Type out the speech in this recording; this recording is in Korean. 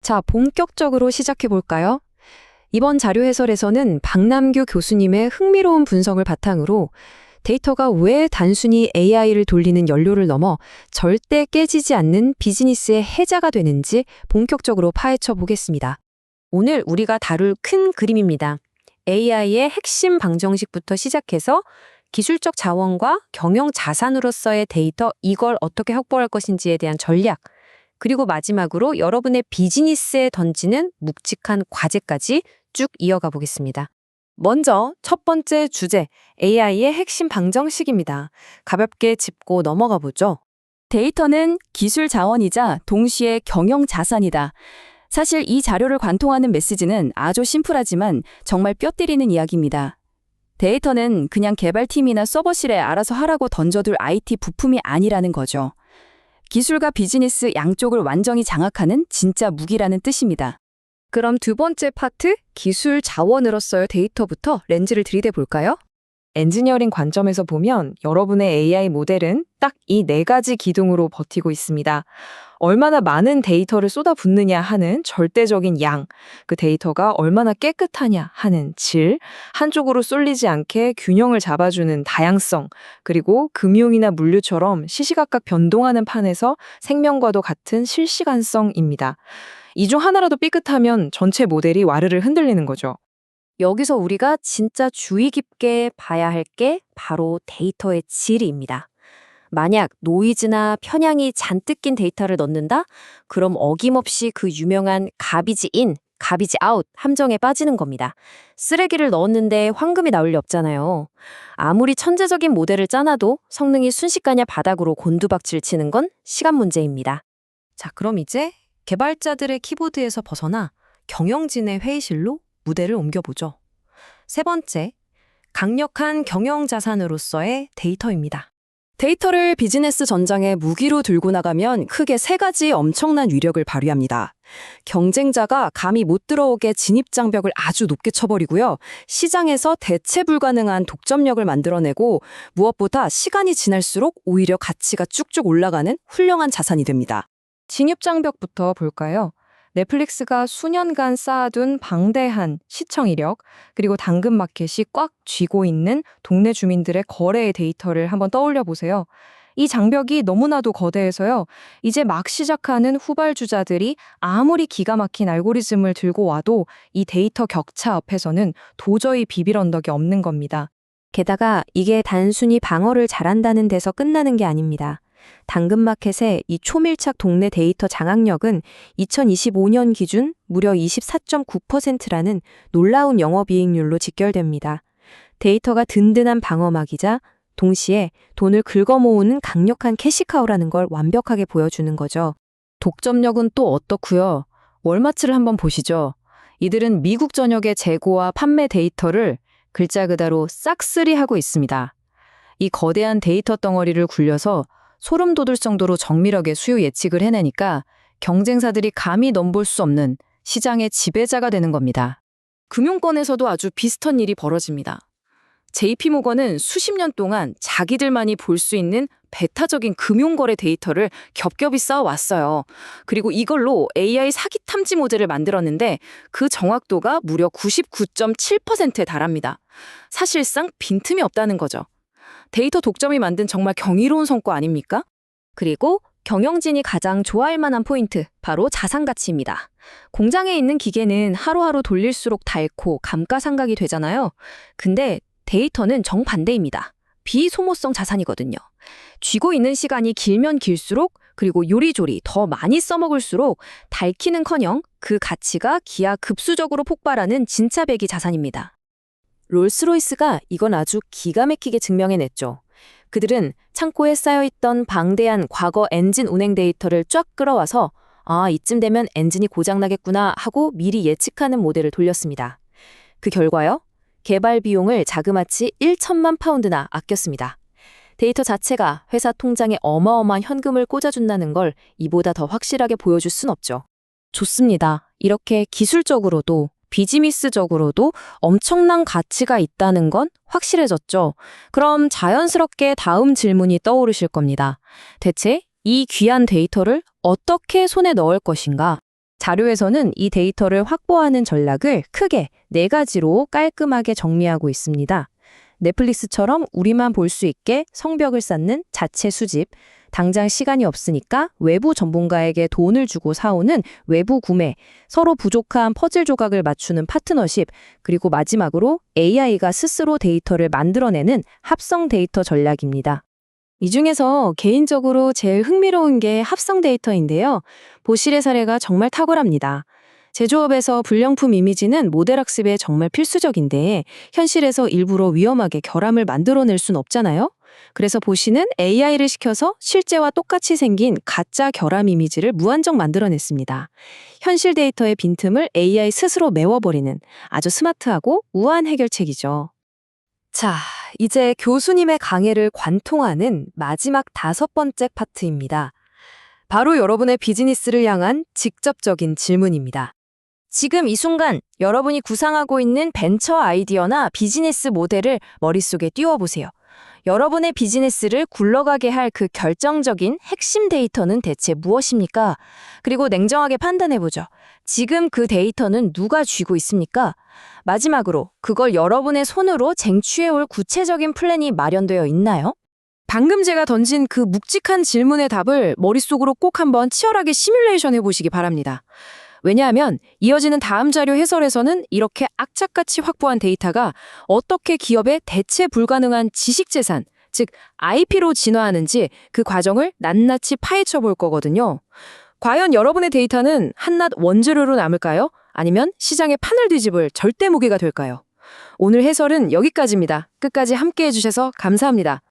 자, 본격적으로 시작해 볼까요? 이번 자료 해설에서는 박남규 교수님의 흥미로운 분석을 바탕으로 데이터가 왜 단순히 AI를 돌리는 연료를 넘어 절대 깨지지 않는 비즈니스의 해자가 되는지 본격적으로 파헤쳐 보겠습니다. 오늘 우리가 다룰 큰 그림입니다. AI의 핵심 방정식부터 시작해서 기술적 자원과 경영 자산으로서의 데이터, 이걸 어떻게 확보할 것인지에 대한 전략, 그리고 마지막으로 여러분의 비즈니스에 던지는 묵직한 과제까지 쭉 이어가 보겠습니다. 먼저 첫 번째 주제, AI의 핵심 방정식입니다. 가볍게 짚고 넘어가 보죠. 데이터는 기술 자원이자 동시에 경영 자산이다. 사실 이 자료를 관통하는 메시지는 아주 심플하지만 정말 뼈 때리는 이야기입니다. 데이터는 그냥 개발팀이나 서버실에 알아서 하라고 던져둘 IT 부품이 아니라는 거죠. 기술과 비즈니스 양쪽을 완전히 장악하는 진짜 무기라는 뜻입니다. 그럼 두 번째 파트, 기술 자원으로서의 데이터부터 렌즈를 들이대 볼까요? 엔지니어링 관점에서 보면 여러분의 AI 모델은 딱 이 네 가지 기둥으로 버티고 있습니다. 얼마나 많은 데이터를 쏟아붓느냐 하는 절대적인 양, 그 데이터가 얼마나 깨끗하냐 하는 질, 한쪽으로 쏠리지 않게 균형을 잡아주는 다양성, 그리고 금융이나 물류처럼 시시각각 변동하는 판에서 생명과도 같은 실시간성입니다. 이 중 하나라도 삐끗하면 전체 모델이 와르르 흔들리는 거죠. 여기서 우리가 진짜 주의 깊게 봐야 할 게 바로 데이터의 질입니다. 만약 노이즈나 편향이 잔뜩 낀 데이터를 넣는다? 그럼 어김없이 그 유명한 가비지 인, 가비지 아웃 함정에 빠지는 겁니다. 쓰레기를 넣었는데 황금이 나올 리 없잖아요. 아무리 천재적인 모델을 짜놔도 성능이 순식간에 바닥으로 곤두박질 치는 건 시간 문제입니다. 자, 그럼 이제 개발자들의 키보드에서 벗어나 경영진의 회의실로 무대를 옮겨보죠. 세 번째, 강력한 경영 자산으로서의 데이터입니다. 데이터를 비즈니스 전장에 무기로 들고 나가면 크게 세 가지 엄청난 위력을 발휘합니다. 경쟁자가 감히 못 들어오게 진입장벽을 아주 높게 쳐버리고요. 시장에서 대체 불가능한 독점력을 만들어내고 무엇보다 시간이 지날수록 오히려 가치가 쭉쭉 올라가는 훌륭한 자산이 됩니다. 진입장벽부터 볼까요? 넷플릭스가 수년간 쌓아둔 방대한 시청 이력, 그리고 당근마켓이 꽉 쥐고 있는 동네 주민들의 거래의 데이터를 한번 떠올려 보세요. 이 장벽이 너무나도 거대해서요. 이제 막 시작하는 후발주자들이 아무리 기가 막힌 알고리즘을 들고 와도 이 데이터 격차 앞에서는 도저히 비빌 언덕이 없는 겁니다. 게다가 이게 단순히 방어를 잘한다는 데서 끝나는 게 아닙니다. 당근마켓의 이 초밀착 동네 데이터 장악력은 2025년 기준 무려 24.9%라는 놀라운 영업이익률로 직결됩니다. 데이터가 든든한 방어막이자 동시에 돈을 긁어모으는 강력한 캐시카우라는 걸 완벽하게 보여주는 거죠. 독점력은 또 어떻고요? 월마트를 한번 보시죠. 이들은 미국 전역의 재고와 판매 데이터를 글자 그대로 싹쓸이하고 있습니다. 이 거대한 데이터 덩어리를 굴려서 소름 돋을 정도로 정밀하게 수요 예측을 해내니까 경쟁사들이 감히 넘볼 수 없는 시장의 지배자가 되는 겁니다. 금융권에서도 아주 비슷한 일이 벌어집니다. JP모건은 수십 년 동안 자기들만이 볼 수 있는 배타적인 금융거래 데이터를 겹겹이 쌓아왔어요. 그리고 이걸로 AI 사기 탐지 모델을 만들었는데 그 정확도가 무려 99.7%에 달합니다. 사실상 빈틈이 없다는 거죠. 데이터 독점이 만든 정말 경이로운 성과 아닙니까? 그리고 경영진이 가장 좋아할 만한 포인트, 바로 자산가치입니다. 공장에 있는 기계는 하루하루 돌릴수록 닳고 감가상각이 되잖아요. 근데 데이터는 정반대입니다. 비소모성 자산이거든요. 쥐고 있는 시간이 길면 길수록, 그리고 요리조리 더 많이 써먹을수록 닳기는커녕 그 가치가 기하급수적으로 폭발하는 진짜 배기 자산입니다. 롤스로이스가 이건 아주 기가 막히게 증명해냈죠. 그들은 창고에 쌓여있던 방대한 과거 엔진 운행 데이터를 쫙 끌어와서 이쯤 되면 엔진이 고장나겠구나 하고 미리 예측하는 모델을 돌렸습니다. 그 결과요? 개발 비용을 자그마치 1천만 파운드나 아꼈습니다. 데이터 자체가 회사 통장에 어마어마한 현금을 꽂아준다는 걸 이보다 더 확실하게 보여줄 순 없죠. 좋습니다. 이렇게 기술적으로도 비즈니스적으로도 엄청난 가치가 있다는 건 확실해졌죠. 그럼 자연스럽게 다음 질문이 떠오르실 겁니다. 대체 이 귀한 데이터를 어떻게 손에 넣을 것인가? 자료에서는 이 데이터를 확보하는 전략을 크게 4가지로 깔끔하게 정리하고 있습니다. 넷플릭스처럼 우리만 볼 수 있게 성벽을 쌓는 자체 수집, 당장 시간이 없으니까 외부 전문가에게 돈을 주고 사오는 외부 구매, 서로 부족한 퍼즐 조각을 맞추는 파트너십, 그리고 마지막으로 AI가 스스로 데이터를 만들어내는 합성 데이터 전략입니다. 이 중에서 개인적으로 제일 흥미로운 게 합성 데이터인데요. 보실의 사례가 정말 탁월합니다. 제조업에서 불량품 이미지는 모델 학습에 정말 필수적인데 현실에서 일부러 위험하게 결함을 만들어낼 순 없잖아요. 그래서 보시는 AI를 시켜서 실제와 똑같이 생긴 가짜 결함 이미지를 무한정 만들어냈습니다. 현실 데이터의 빈틈을 AI 스스로 메워버리는 아주 스마트하고 우아한 해결책이죠. 자, 이제 교수님의 강의를 관통하는 마지막 5번째 파트입니다. 바로 여러분의 비즈니스를 향한 직접적인 질문입니다. 지금 이 순간 여러분이 구상하고 있는 벤처 아이디어나 비즈니스 모델을 머릿속에 띄워보세요. 여러분의 비즈니스를 굴러가게 할 그 결정적인 핵심 데이터는 대체 무엇입니까? 그리고 냉정하게 판단해보죠. 지금 그 데이터는 누가 쥐고 있습니까? 마지막으로 그걸 여러분의 손으로 쟁취해올 구체적인 플랜이 마련되어 있나요? 방금 제가 던진 그 묵직한 질문의 답을 머릿속으로 꼭 한번 치열하게 시뮬레이션 해보시기 바랍니다. 왜냐하면 이어지는 다음 자료 해설에서는 이렇게 악착같이 확보한 데이터가 어떻게 기업의 대체 불가능한 지식재산, 즉 IP로 진화하는지 그 과정을 낱낱이 파헤쳐 볼 거거든요. 과연 여러분의 데이터는 한낱 원재료로 남을까요? 아니면 시장의 판을 뒤집을 절대 무기가 될까요? 오늘 해설은 여기까지입니다. 끝까지 함께 해주셔서 감사합니다.